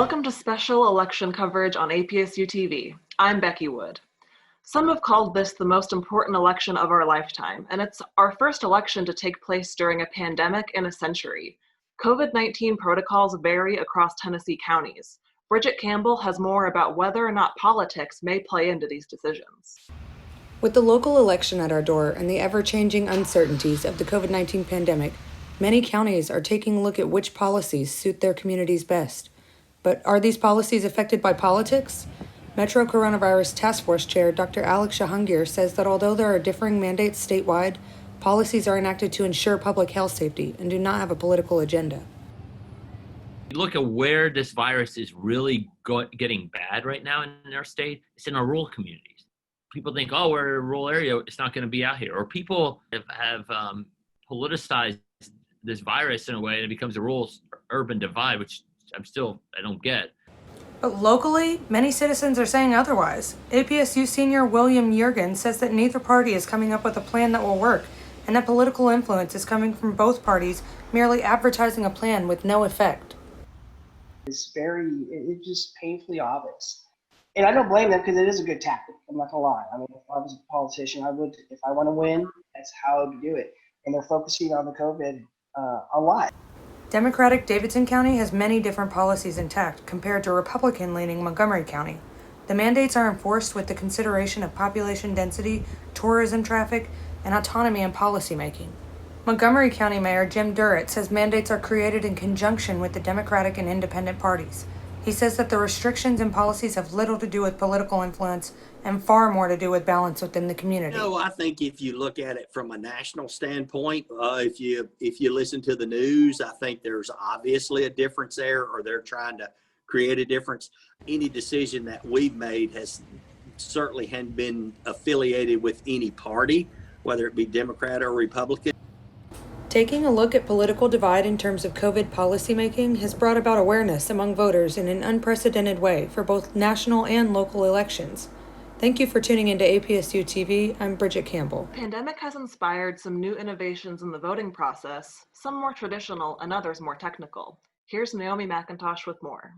Welcome to special election coverage on APSU-TV. I'm Becky Wood. Some have called this the most important election of our lifetime, and it's our first election to take place during a pandemic in a century. COVID-19 protocols vary across Tennessee counties. Bridget Campbell has more about whether or not politics may play into these decisions. With the local election at our door and the ever-changing uncertainties of the COVID-19 pandemic, many counties are taking a look at which policies suit their communities best. But are these policies affected by politics? Metro Coronavirus Task Force Chair Dr. Alex Jahangir says that although there are differing mandates statewide, policies are enacted to ensure public health safety and do not have a political agenda. Look at where this virus is really getting bad right now in our state. It's in our rural communities. People think, oh, we're in a rural area, it's not going to be out here. Or people have politicized this virus in a way that it becomes a rural-urban divide, which I don't get. But locally, many citizens are saying otherwise. APSU senior William Yergin says that neither party is coming up with a plan that will work, and that political influence is coming from both parties merely advertising a plan with no effect. It's just painfully obvious. And I don't blame them because it is a good tactic. I'm not gonna lie. I mean, if I was a politician, if I want to win, that's how I would do it. And they're focusing on the COVID a lot. Democratic Davidson County has many different policies intact compared to Republican-leaning Montgomery County. The mandates are enforced with the consideration of population density, tourism traffic, and autonomy in policymaking. Montgomery County Mayor Jim Durrett says mandates are created in conjunction with the Democratic and Independent parties. He says that the restrictions and policies have little to do with political influence and far more to do with balance within the community. I think if you look at it from a national standpoint, if you listen to the news, I think there's obviously a difference there, or they're trying to create a difference. Any decision that we've made has certainly hadn't been affiliated with any party, whether it be Democrat or Republican. Taking a look at political divide in terms of COVID policymaking has brought about awareness among voters in an unprecedented way for both national and local elections. Thank you for tuning into APSU TV. I'm Bridget Campbell. The pandemic has inspired some new innovations in the voting process, some more traditional and others more technical. Here's Naomi McIntosh with more.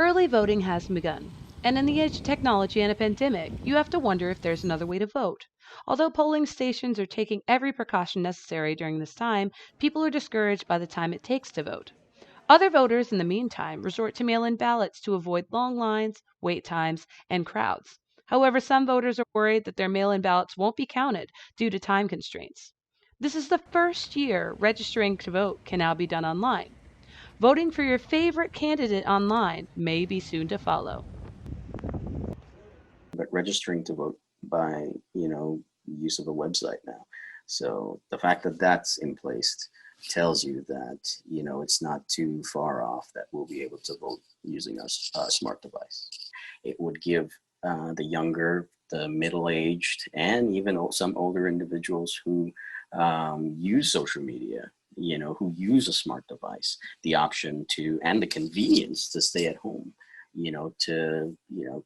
Early voting has begun, and in the age of technology and a pandemic, you have to wonder if there's another way to vote. Although polling stations are taking every precaution necessary during this time, people are discouraged by the time it takes to vote. Other voters, in the meantime, resort to mail-in ballots to avoid long lines, wait times, and crowds. However, some voters are worried that their mail-in ballots won't be counted due to time constraints. This is the first year registering to vote can now be done online. Voting for your favorite candidate online may be soon to follow. But registering to vote by, use of a website now. So the fact that that's in place tells you that, it's not too far off that we'll be able to vote using a smart device. It would give the younger, the middle-aged, and even some older individuals who use social media, who use a smart device, the option to, and the convenience to stay at home, to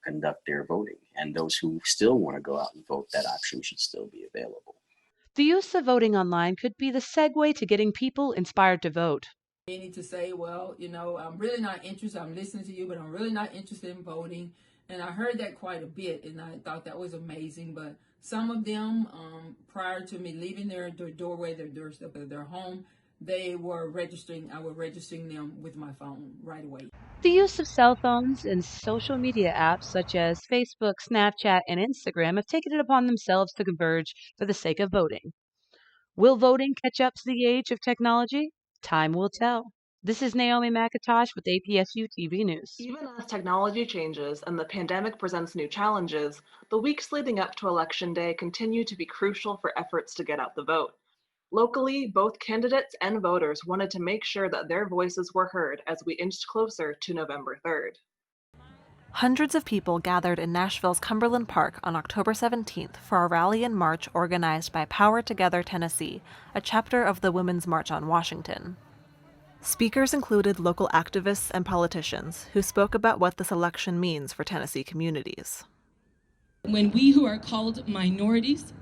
conduct their voting. And those who still want to go out and vote, that option should still be available. The use of voting online could be the segue to getting people inspired to vote. They need to say, well, I'm really not interested. I'm listening to you, but I'm really not interested in voting. And I heard that quite a bit, and I thought that was amazing. But some of them, prior to me leaving their doorway, their doorstep of their home, they were registering. I was registering them with my phone right away. The use of cell phones and social media apps such as Facebook, Snapchat, and Instagram have taken it upon themselves to converge for the sake of voting. Will voting catch up to the age of technology? Time will tell. This is Naomi McIntosh with APSU TV News. Even as technology changes and the pandemic presents new challenges, the weeks leading up to Election Day continue to be crucial for efforts to get out the vote. Locally, both candidates and voters wanted to make sure that their voices were heard as we inched closer to November 3rd. Hundreds of people gathered in Nashville's Cumberland Park on October 17th for a rally and march organized by Power Together Tennessee, a chapter of the Women's March on Washington. Speakers included local activists and politicians who spoke about what this election means for Tennessee communities. When we who are called minorities,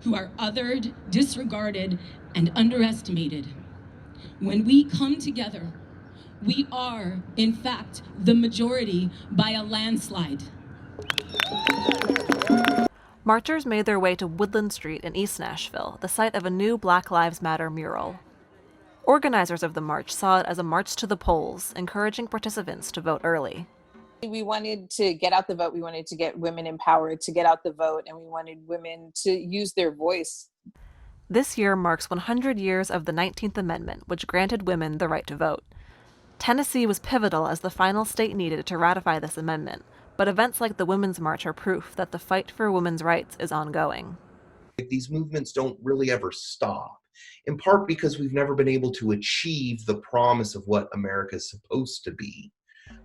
who are othered, disregarded, and underestimated, when we come together We are, in fact, the majority by a landslide. Marchers made their way to Woodland Street in East Nashville, the site of a new Black Lives Matter mural. Organizers of the march saw it as a march to the polls, encouraging participants to vote early. We wanted to get out the vote. We wanted to get women empowered to get out the vote, and we wanted women to use their voice. This year marks 100 years of the 19th Amendment, which granted women the right to vote. Tennessee was pivotal as the final state needed to ratify this amendment, but events like the Women's March are proof that the fight for women's rights is ongoing. These movements don't really ever stop, in part because we've never been able to achieve the promise of what America is supposed to be,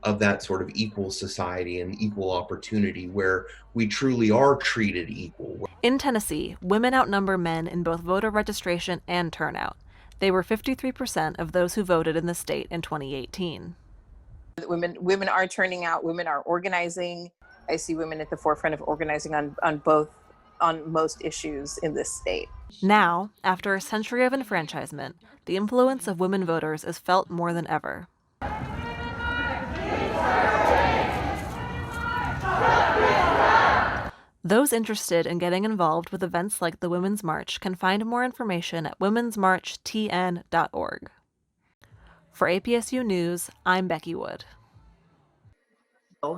of that sort of equal society and equal opportunity where we truly are treated equal. In Tennessee, women outnumber men in both voter registration and turnout. They were 53% of those who voted in the state in 2018. Women are turning out, women are organizing. I see women at the forefront of organizing on most issues in this state. Now, after a century of enfranchisement, the influence of women voters is felt more than ever. Those interested in getting involved with events like the Women's March can find more information at womensmarchtn.org. For APSU News, I'm Becky Wood.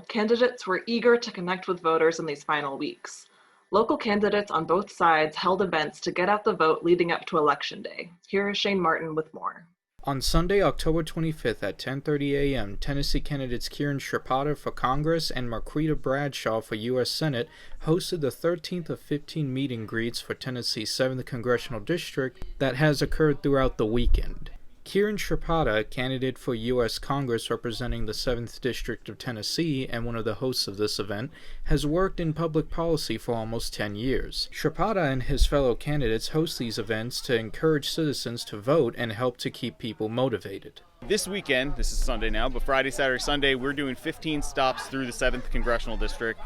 Candidates were eager to connect with voters in these final weeks. Local candidates on both sides held events to get out the vote leading up to Election Day. Here is Shane Martin with more. On Sunday, October 25th at 10:30 a.m., Tennessee candidates Kieran Shrapata for Congress and Marquita Bradshaw for U.S. Senate hosted the 13th of 15 meet and greets for Tennessee's 7th Congressional District that has occurred throughout the weekend. Kieran Shrapata, candidate for U.S. Congress representing the 7th District of Tennessee and one of the hosts of this event, has worked in public policy for almost 10 years. Shrapata and his fellow candidates host these events to encourage citizens to vote and help to keep people motivated. This weekend, this is Sunday now, but Friday, Saturday, Sunday, we're doing 15 stops through the 7th Congressional District.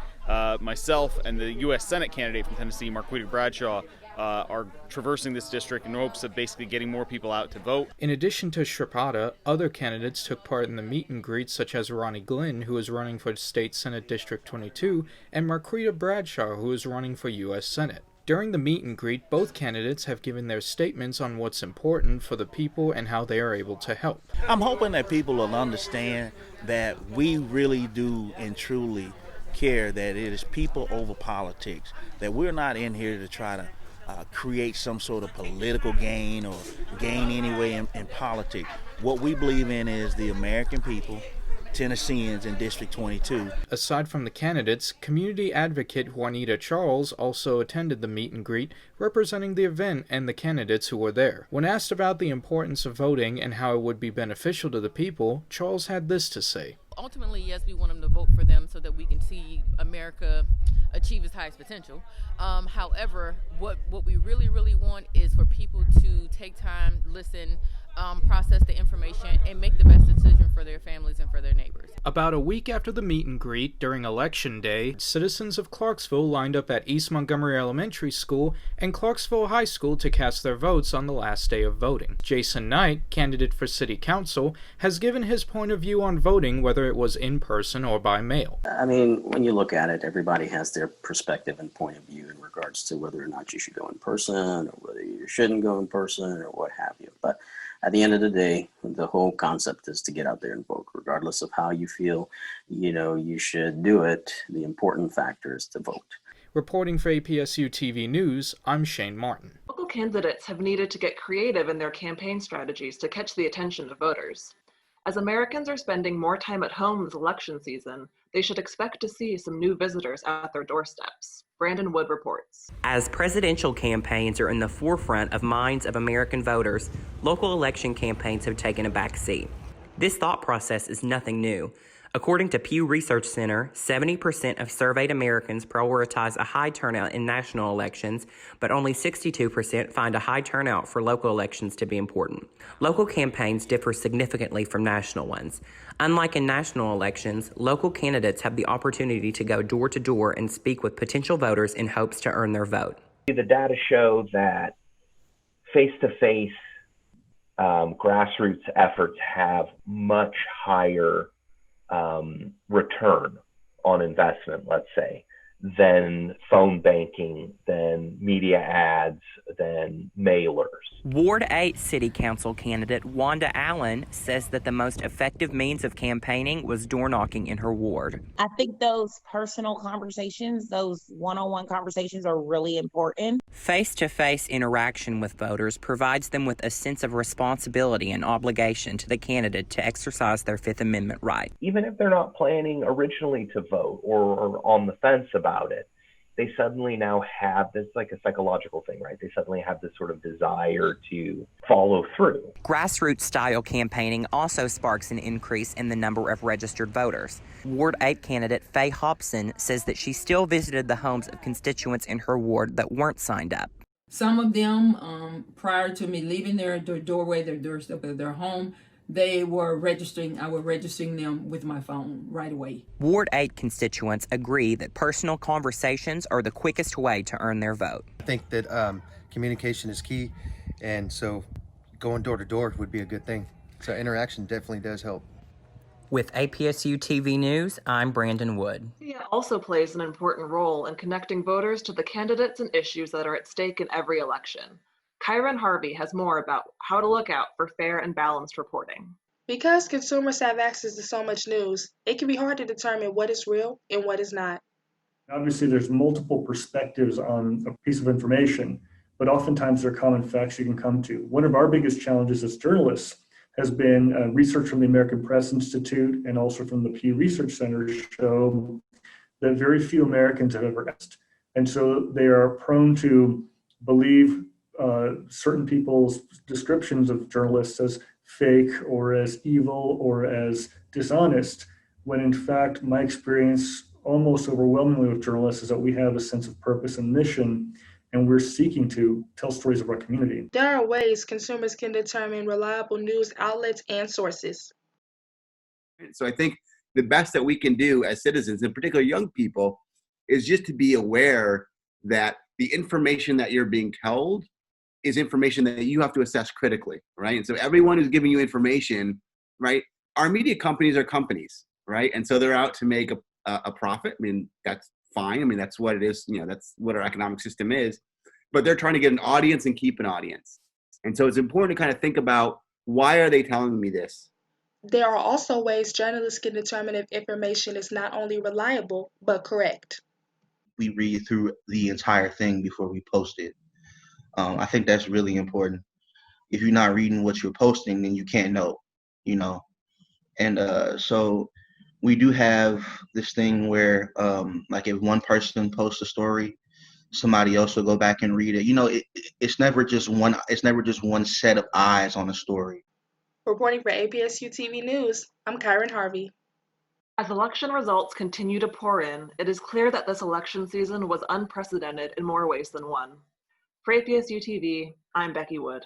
Myself and the U.S. Senate candidate from Tennessee, Marquita Bradshaw, are traversing this district in hopes of basically getting more people out to vote. In addition to Shrapata, other candidates took part in the meet and greet, such as Ronnie Glynn, who is running for State Senate District 22, and Marquita Bradshaw, who is running for U.S. Senate. During the meet and greet, both candidates have given their statements on what's important for the people and how they are able to help. I'm hoping that people will understand that we really do and truly care that it is people over politics, that we're not in here to try to create some sort of political gain or gain anyway in politics. What we believe in is the American people, Tennesseans in District 22. Aside from the candidates, community advocate Juanita Charles also attended the meet and greet, representing the event and the candidates who were there. When asked about the importance of voting and how it would be beneficial to the people, Charles had this to say. Ultimately, yes, we want them to vote for them so that we can see America achieve its highest potential. However, what we really want is for people to take time, listen, process the information, and make the best decision for their families and for their neighbors. About a week after the meet and greet, during Election Day, citizens of Clarksville lined up at East Montgomery Elementary School and Clarksville High School to cast their votes on the last day of voting. Jason Knight, candidate for City Council, has given his point of view on voting, whether it was in person or by mail. I mean, when you look at it, everybody has their perspective and point of view in regards to whether or not you should go in person or whether you shouldn't go in person or what have you. But at the end of the day, the whole concept is to get out there and vote, regardless of how you feel, you should do it. The important factor is to vote. Reporting for APSU-TV News, I'm Shane Martin. Local candidates have needed to get creative in their campaign strategies to catch the attention of voters. As Americans are spending more time at home this election season, they should expect to see some new visitors at their doorsteps. Brandon Wood reports. As presidential campaigns are in the forefront of minds of American voters, local election campaigns have taken a back seat. This thought process is nothing new. According to Pew Research Center, 70% of surveyed Americans prioritize a high turnout in national elections, but only 62% find a high turnout for local elections to be important. Local campaigns differ significantly from national ones. Unlike in national elections, local candidates have the opportunity to go door to door and speak with potential voters in hopes to earn their vote. The data show that face-to-face grassroots efforts have much higher return on investment, let's say, than phone banking, than media ads, than mailers. Ward 8 City Council candidate Wanda Allen says that the most effective means of campaigning was door knocking in her ward. I think those personal conversations, those one-on-one conversations are really important. Face-to-face interaction with voters provides them with a sense of responsibility and obligation to the candidate to exercise their Fifth Amendment right. Even if they're not planning originally to vote or on the fence about it, they suddenly now have this, like a psychological thing, right? They suddenly have this sort of desire to follow through. Grassroots-style campaigning also sparks an increase in the number of registered voters. Ward 8 candidate Faye Hobson says that she still visited the homes of constituents in her ward that weren't signed up. Some of them, prior to me leaving their doorway, their doorstep of their home, they were registering. I was registering them with my phone right away. Ward 8 constituents agree that personal conversations are the quickest way to earn their vote. I think that communication is key, and so going door to door would be a good thing. So interaction definitely does help. With APSU-TV News, I'm Brandon Wood. Peay also plays an important role in connecting voters to the candidates and issues that are at stake in every election. Kyron Harvey has more about how to look out for fair and balanced reporting. Because consumers have access to so much news, it can be hard to determine what is real and what is not. Obviously, there's multiple perspectives on a piece of information, but oftentimes there are common facts you can come to. One of our biggest challenges as journalists has been research from the American Press Institute and also from the Pew Research Center show that very few Americans have ever asked. And so they are prone to believe certain people's descriptions of journalists as fake or as evil or as dishonest, when in fact my experience almost overwhelmingly with journalists is that we have a sense of purpose and mission, and we're seeking to tell stories of our community. There are ways consumers can determine reliable news outlets and sources. So I think the best that we can do as citizens, in particular young people, is just to be aware that the information that you're being told is information that you have to assess critically, right? And so everyone who's giving you information, right? Our media companies are companies, right? And so they're out to make a profit. I mean, that's fine. I mean, that's what it is. You know, that's what our economic system is. But they're trying to get an audience and keep an audience. And so it's important to kind of think about, why are they telling me this? There are also ways journalists can determine if information is not only reliable, but correct. We read through the entire thing before we post it. I think that's really important. If you're not reading what you're posting, then you can't know, you know. And so we do have this thing where, like, if one person posts a story, somebody else will go back and read it. You know, it's never just one. It's never just one set of eyes on a story. Reporting for APSU-TV News, I'm Kyron Harvey. As election results continue to pour in, it is clear that this election season was unprecedented in more ways than one. For APSU-TV, I'm Becky Wood.